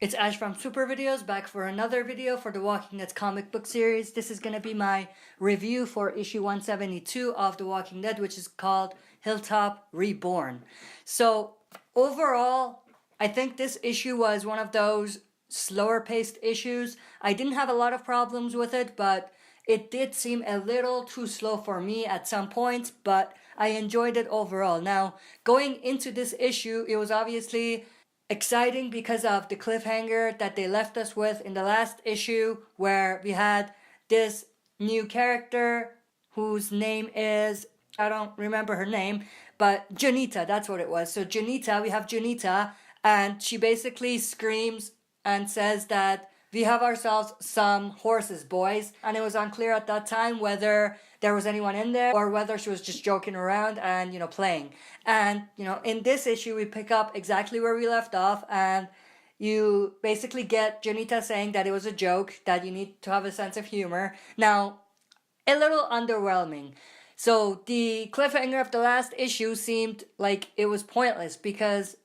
It's Ash from Super Videos, back for another video for the Walking Dead comic book series. This is going to be my review for issue 172 of The Walking Dead, which is called Hilltop Reborn. So, overall, I think this issue was one of those slower paced issues. I didn't have a lot of problems with it, but it did seem a little too slow for me at some points, but I enjoyed it overall. Now, going into this issue, it was obviously exciting because of the cliffhanger that they left us with in the last issue, where we had this new character whose name is, I don't remember her name, but Janita, that's what it was. So Janita, we have Janita, and she basically screams and says that we have ourselves some horses, boys. And it was unclear at that time whether there was anyone in there or whether she was just joking around and, playing. And, in this issue, we pick up exactly where we left off, and you basically get Janita saying that it was a joke, that you need to have a sense of humor. Now, a little underwhelming. So the cliffhanger of the last issue seemed like it was pointless because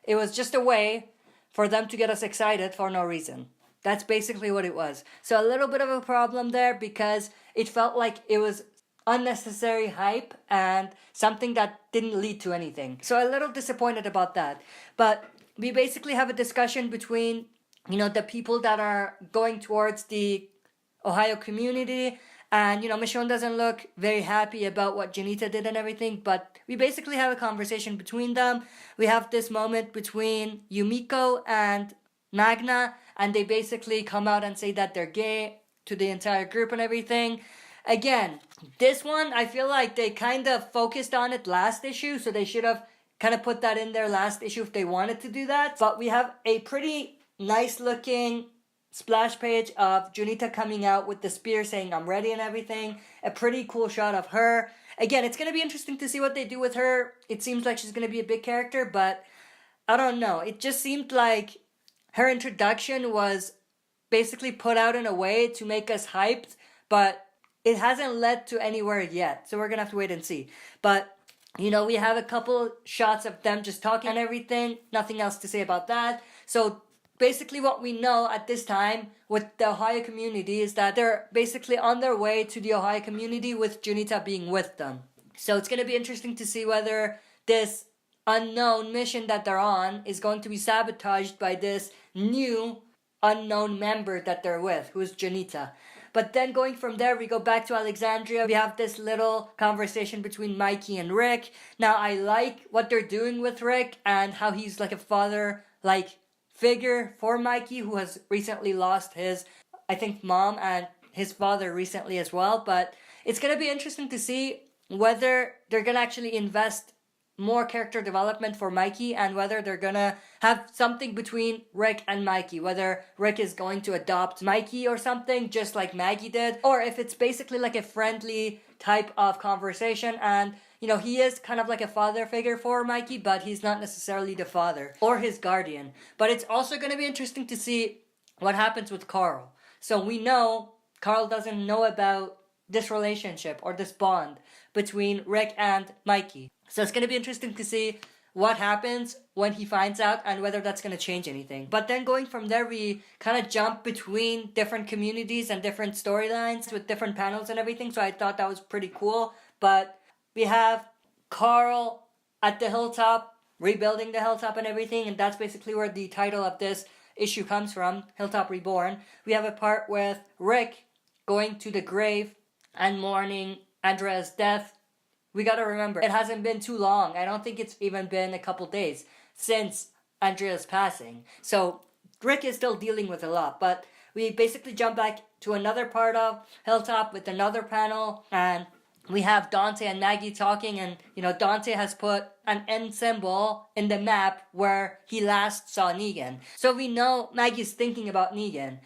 it was just a way for them to get us excited for no reason. That's basically what it was. So a little bit of a problem there because it felt like it was unnecessary hype and something that didn't lead to anything. So a little disappointed about that. But we basically have a discussion between, the people that are going towards the Ohio community. And, Michonne doesn't look very happy about what Janita did and everything, but we basically have a conversation between them. We have this moment between Yumiko and Magna, and they basically come out and say that they're gay to the entire group and everything. Again, this one, I feel like they kind of focused on it last issue, so they should have kind of put that in their last issue if they wanted to do that. But we have a pretty nice looking splash page of Junita coming out with the spear saying I'm ready and everything. A pretty cool shot of her. Again, it's going to be interesting to see what they do with her. It seems like she's going to be a big character, but I don't know. It just seemed like her introduction was basically put out in a way to make us hyped, but it hasn't led to anywhere yet. So we're going to have to wait and see. But, we have a couple shots of them just talking and everything. Nothing else to say about that. So basically what we know at this time with the Ohio community is that they're basically on their way to the Ohio community with Junita being with them. So it's going to be interesting to see whether this unknown mission that they're on is going to be sabotaged by this new unknown member that they're with, who's Janita. But then going from there, we go back to Alexandria. We have this little conversation between Mikey and Rick. Now, I like what they're doing with Rick and how he's like a father-like figure for Mikey, who has recently lost his, I think, mom and his father recently as well. But it's going to be interesting to see whether they're going to actually invest more character development for Mikey and whether they're gonna have something between Rick and Mikey, whether Rick is going to adopt Mikey or something just like Maggie did, or if it's basically like a friendly type of conversation and he is kind of like a father figure for Mikey, but he's not necessarily the father or his guardian. But it's also going to be interesting to see what happens with Carl. So we know Carl doesn't know about this relationship or this bond between Rick and Mikey. So it's going to be interesting to see what happens when he finds out and whether that's going to change anything. But then going from there, we kind of jump between different communities and different storylines with different panels and everything. So I thought that was pretty cool. But we have Carl at the hilltop, rebuilding the hilltop and everything. And that's basically where the title of this issue comes from, Hilltop Reborn. We have a part with Rick going to the grave and mourning Andrea's death. We gotta remember, it hasn't been too long. I don't think it's even been a couple days since Andrea's passing. So Rick is still dealing with a lot, but we basically jump back to another part of Hilltop with another panel, and we have Dante and Maggie talking, and Dante has put an N symbol in the map where he last saw Negan. So we know Maggie's thinking about Negan.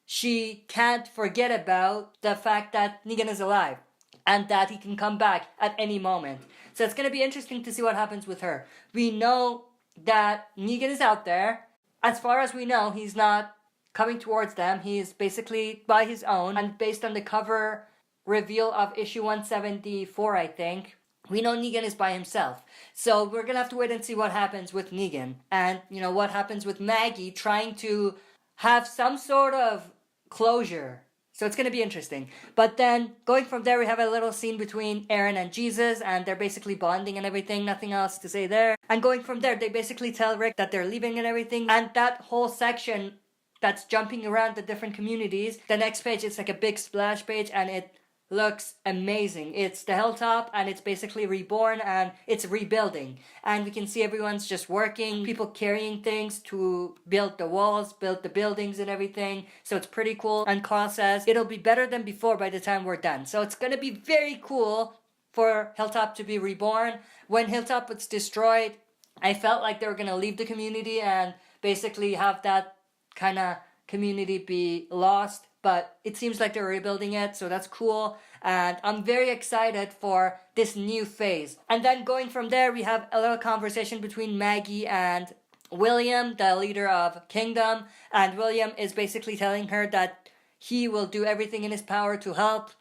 She can't forget about the fact that Negan is alive and that he can come back at any moment. So it's going to be interesting to see what happens with her. We know that Negan is out there. As far as we know, he's not coming towards them. He's basically by his own. And based on the cover reveal of issue 174, I think, we know Negan is by himself. So we're gonna have to wait and see what happens with Negan. And, what happens with Maggie trying to have some sort of closure. So it's gonna be interesting. But then, going from there, we have a little scene between Aaron and Jesus, and they're basically bonding and everything, nothing else to say there. And going from there, they basically tell Rick that they're leaving and everything. And that whole section that's jumping around the different communities, the next page, it's like a big splash page, and it looks amazing. It's the Hilltop, and it's basically reborn, and it's rebuilding. And we can see everyone's just working, people carrying things to build the walls, build the buildings and everything. So it's pretty cool. And Carl says it'll be better than before by the time we're done. So it's gonna be very cool for Hilltop to be reborn. When Hilltop was destroyed, I felt like they were gonna leave the community and basically have that kind of community be lost. But it seems like they're rebuilding it, so that's cool. And I'm very excited for this new phase. And then going from there, we have a little conversation between Maggie and William, the leader of Kingdom. And William is basically telling her that he will do everything in his power to help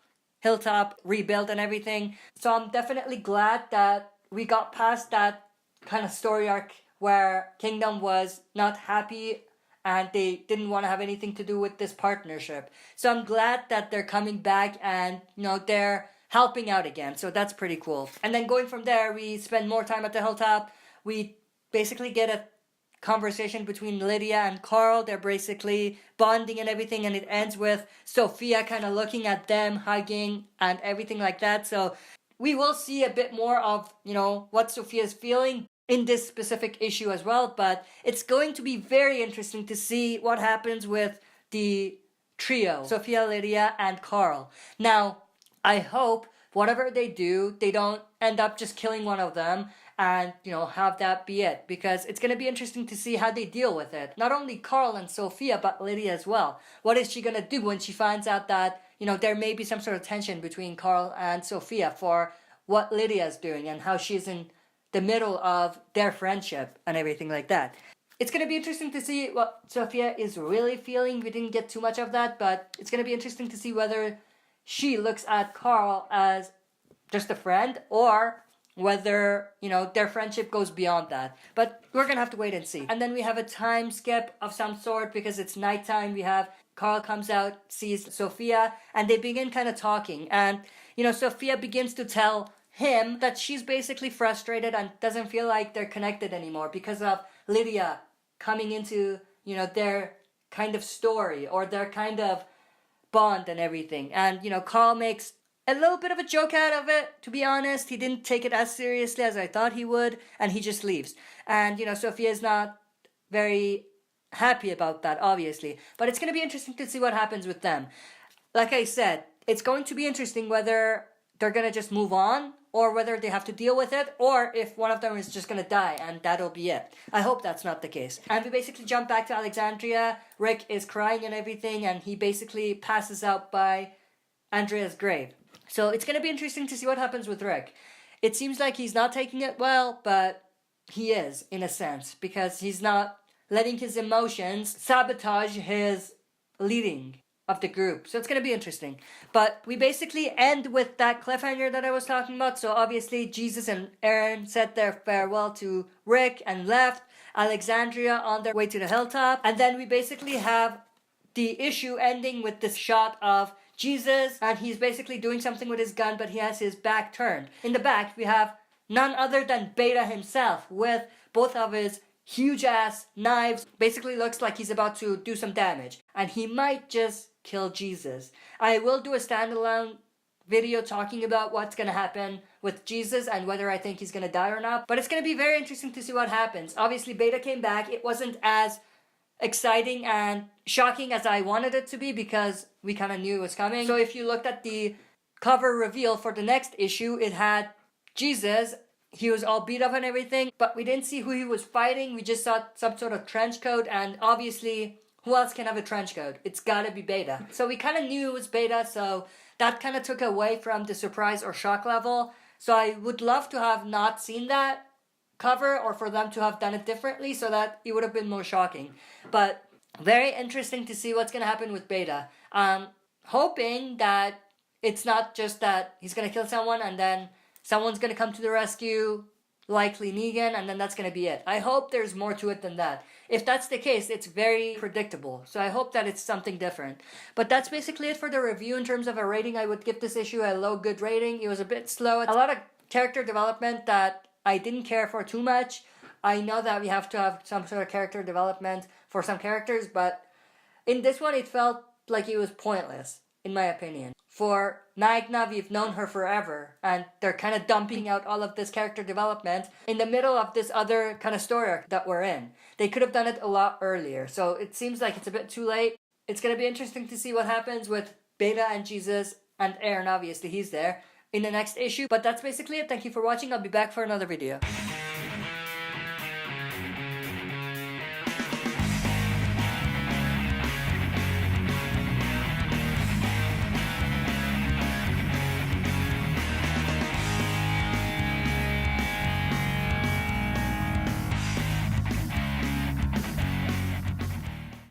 Hilltop rebuild and everything. So I'm definitely glad that we got past that kind of story arc where Kingdom was not happy and they didn't want to have anything to do with this partnership. So I'm glad that they're coming back and, they're helping out again. So that's pretty cool. And then going from there, we spend more time at the Hilltop. We basically get a conversation between Lydia and Carl. They're basically bonding and everything, and it ends with Sophia kind of looking at them, hugging, and everything like that. So we will see a bit more of, what Sophia's feeling in this specific issue as well, but it's going to be very interesting to see what happens with the trio, Sophia, Lydia, and Carl. Now, I hope whatever they do, they don't end up just killing one of them and, have that be it, because it's going to be interesting to see how they deal with it. Not only Carl and Sophia, but Lydia as well. What is she going to do when she finds out that, there may be some sort of tension between Carl and Sophia for what Lydia's doing and how she's in the middle of their friendship and everything like that. It's going to be interesting to see what Sophia is really feeling. We didn't get too much of that, but it's going to be interesting to see whether she looks at Carl as just a friend or whether, their friendship goes beyond that. But we're going to have to wait and see. And then we have a time skip of some sort because it's nighttime. We have Carl comes out, sees Sophia, and they begin kind of talking. And, Sophia begins to tell him that she's basically frustrated and doesn't feel like they're connected anymore because of Lydia coming into, their kind of story or their kind of bond and everything. And, Carl makes a little bit of a joke out of it, to be honest. He didn't take it as seriously as I thought he would, and he just leaves. And, Sophia's not very happy about that, obviously. But it's going to be interesting to see what happens with them. Like I said, it's going to be interesting whether they're going to just move on or whether they have to deal with it, or if one of them is just going to die, and that'll be it. I hope that's not the case. And we basically jump back to Alexandria. Rick is crying and everything, and he basically passes out by Andrea's grave. So it's going to be interesting to see what happens with Rick. It seems like he's not taking it well, but he is, in a sense, because he's not letting his emotions sabotage his leading of the group. So it's going to be interesting. But we basically end with that cliffhanger that I was talking about. So obviously Jesus and Aaron said their farewell to Rick and left Alexandria on their way to the Hilltop. And then we basically have the issue ending with this shot of Jesus, and he's basically doing something with his gun, but he has his back turned. In the back, we have none other than Beta himself with both of his huge ass knives. Basically looks like he's about to do some damage, and he might just kill Jesus. I will do a standalone video talking about what's going to happen with Jesus and whether I think he's going to die or not, but it's going to be very interesting to see what happens. Obviously, Beta came back. It wasn't as exciting and shocking as I wanted it to be because we kind of knew it was coming. So if you looked at the cover reveal for the next issue, it had Jesus. He was all beat up and everything, but we didn't see who he was fighting. We just saw some sort of trench coat, and obviously, who else can have a trench coat? It's gotta be Beta. So we kind of knew it was Beta, so that kind of took away from the surprise or shock level. So I would love to have not seen that cover, or for them to have done it differently so that it would have been more shocking. But very interesting to see what's going to happen with Beta. Hoping that it's not just that he's going to kill someone and then someone's gonna come to the rescue, likely Negan, and then that's gonna be it. I hope there's more to it than that. If that's the case, it's very predictable, so I hope that it's something different. But that's basically it for the review. In terms of a rating, I would give this issue a low good rating. It was a bit slow. A lot of character development that I didn't care for too much. I know that we have to have some sort of character development for some characters, but in this one it felt like it was pointless, in my opinion. For Magna, we've known her forever, and they're kind of dumping out all of this character development in the middle of this other kind of story arc that we're in. They could have done it a lot earlier, so it seems like it's a bit too late. It's going to be interesting to see what happens with Beta and Jesus, and Aaron, obviously, he's there, in the next issue. But that's basically it. Thank you for watching. I'll be back for another video.